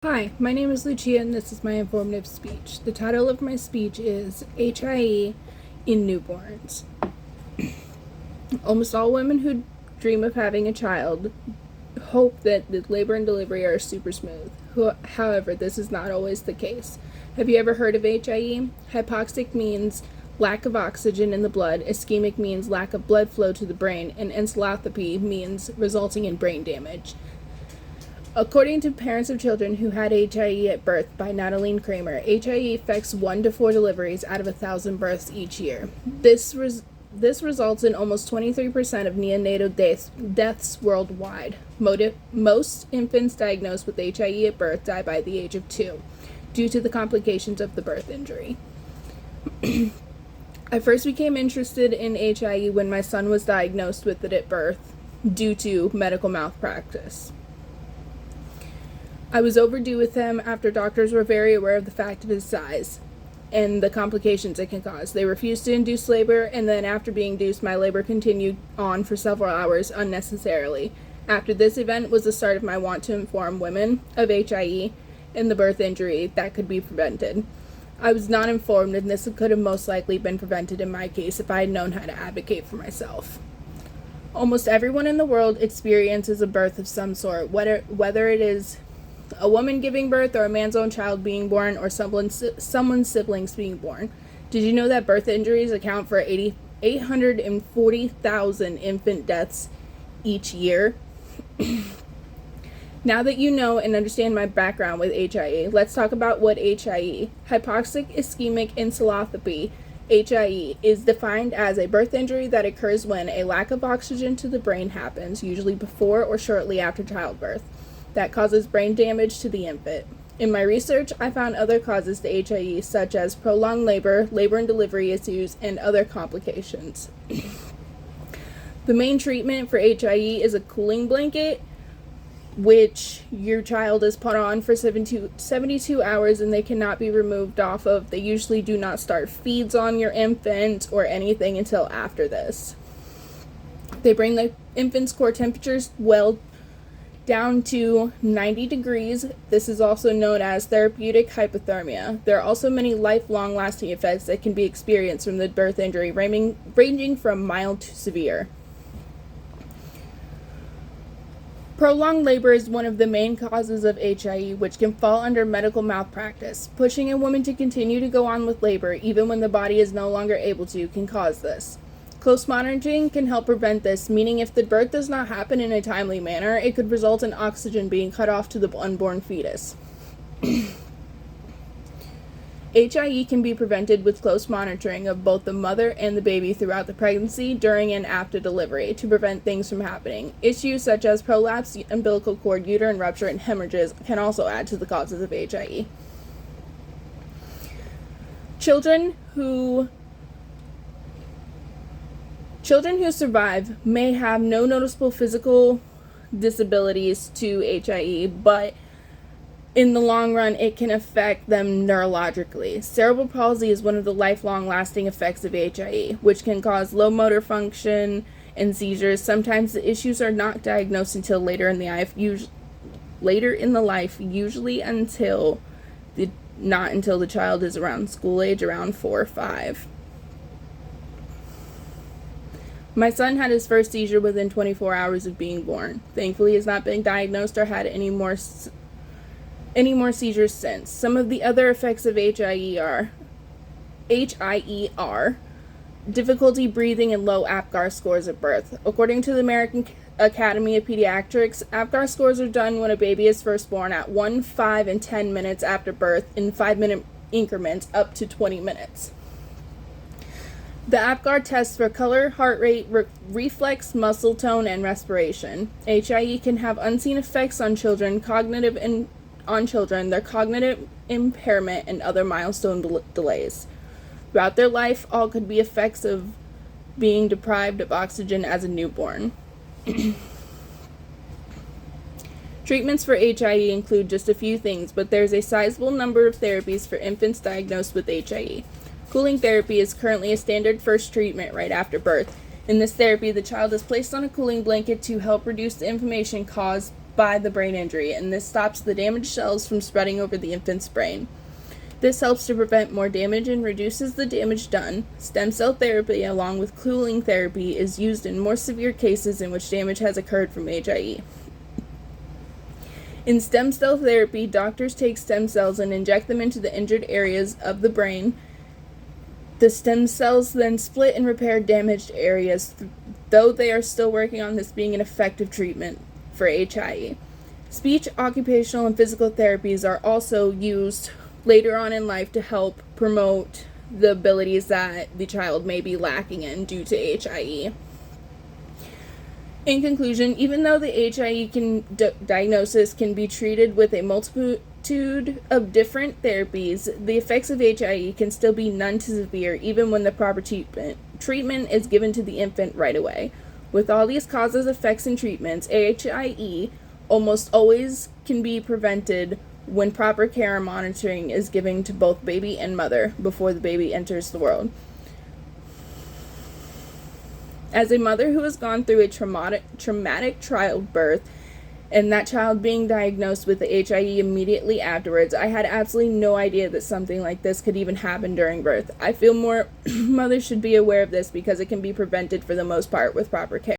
Hi, my name is Lucia and this is my informative speech. The title of my speech is HIE in Newborns. Almost all women who dream of having a child hope that the labor and delivery are super smooth. However, this is not always the case. Have you ever heard of HIE? Hypoxic means lack of oxygen in the blood, ischemic means lack of blood flow to the brain, and encephalopathy means resulting in brain damage. According to Parents of Children Who Had HIE at Birth by Natalie Kramer, HIE affects 1 to 4 deliveries out of 1,000 births each year. This results in almost 23% of neonatal deaths worldwide. Most infants diagnosed with HIE at birth die by the age of 2 due to the complications of the birth injury. I first became interested in HIE when my son was diagnosed with it at birth due to medical malpractice. I was overdue with him after doctors were very aware of the fact of his size and the complications it can cause. They refused to induce labor, and then after being induced, my labor continued on for several hours unnecessarily. After this event was the start of my want to inform women of HIE and the birth injury that could be prevented. I was not informed, and this could have most likely been prevented in my case if I had known how to advocate for myself. Almost everyone in the world experiences a birth of some sort, whether it is a woman giving birth or a man's own child being born or someone's siblings being born. Did you know that birth injuries account for 840,000 infant deaths each year? Now that you know and understand my background with HIE, let's talk about what HIE, hypoxic ischemic encephalopathy, HIE, is defined as a birth injury that occurs when a lack of oxygen to the brain happens, usually before or shortly after childbirth, that causes brain damage to the infant. In my research, I found other causes to HIE, such as prolonged labor, labor and delivery issues, and other complications. The main treatment for HIE is a cooling blanket, which your child is put on for 72 hours and they cannot be removed off of. They usually do not start feeds on your infant or anything until after this. They bring the infant's core temperatures well down to 90 degrees. This is also known as therapeutic hypothermia. There are also many lifelong lasting effects that can be experienced from the birth injury, ranging from mild to severe. Prolonged labor is one of the main causes of HIE, which can fall under medical malpractice. Pushing a woman to continue to go on with labor, even when the body is no longer able to, can cause this. Close monitoring can help prevent this, meaning if the birth does not happen in a timely manner, it could result in oxygen being cut off to the unborn fetus. HIE can be prevented with close monitoring of both the mother and the baby throughout the pregnancy, during, and after delivery to prevent things from happening. Issues such as prolapse, umbilical cord, uterine rupture, and hemorrhages can also add to the causes of HIE. Children who survive may have no noticeable physical disabilities to HIE, but in the long run, it can affect them neurologically. Cerebral palsy is one of the lifelong lasting effects of HIE, which can cause low motor function and seizures. Sometimes the issues are not diagnosed until later in the life, usually not until the child is around school age, around 4 or 5. My son had his first seizure within 24 hours of being born. Thankfully, he has not been diagnosed or had any more seizures since. Some of the other effects of HIE are difficulty breathing and low APGAR scores at birth. According to the American Academy of Pediatrics, APGAR scores are done when a baby is first born at 1, 5, and 10 minutes after birth in 5-minute increments up to 20 minutes. The APGAR tests for color, heart rate, reflex, muscle tone, and respiration. HIE can have unseen effects on children, their cognitive impairment, and other milestone delays. Throughout their life, all could be effects of being deprived of oxygen as a newborn. Treatments for HIE include just a few things, but there's a sizable number of therapies for infants diagnosed with HIE. Cooling therapy is currently a standard first treatment right after birth. In this therapy, the child is placed on a cooling blanket to help reduce the inflammation caused by the brain injury, and this stops the damaged cells from spreading over the infant's brain. This helps to prevent more damage and reduces the damage done. Stem cell therapy, along with cooling therapy, is used in more severe cases in which damage has occurred from HIE. In stem cell therapy, doctors take stem cells and inject them into the injured areas of the brain. The stem cells then split and repair damaged areas, though they are still working on this being an effective treatment for HIE. Speech, occupational, and physical therapies are also used later on in life to help promote the abilities that the child may be lacking in due to HIE. In conclusion, even though the HIE diagnosis can be treated with a multitude of different therapies, the effects of HIE can still be none too severe even when the proper treatment is given to the infant right away. With all these causes, effects, and treatments, HIE almost always can be prevented when proper care and monitoring is given to both baby and mother before the baby enters the world. As a mother who has gone through a traumatic childbirth, and that child being diagnosed with the HIE immediately afterwards, I had absolutely no idea that something like this could even happen during birth. I feel more mothers should be aware of this because it can be prevented for the most part with proper care.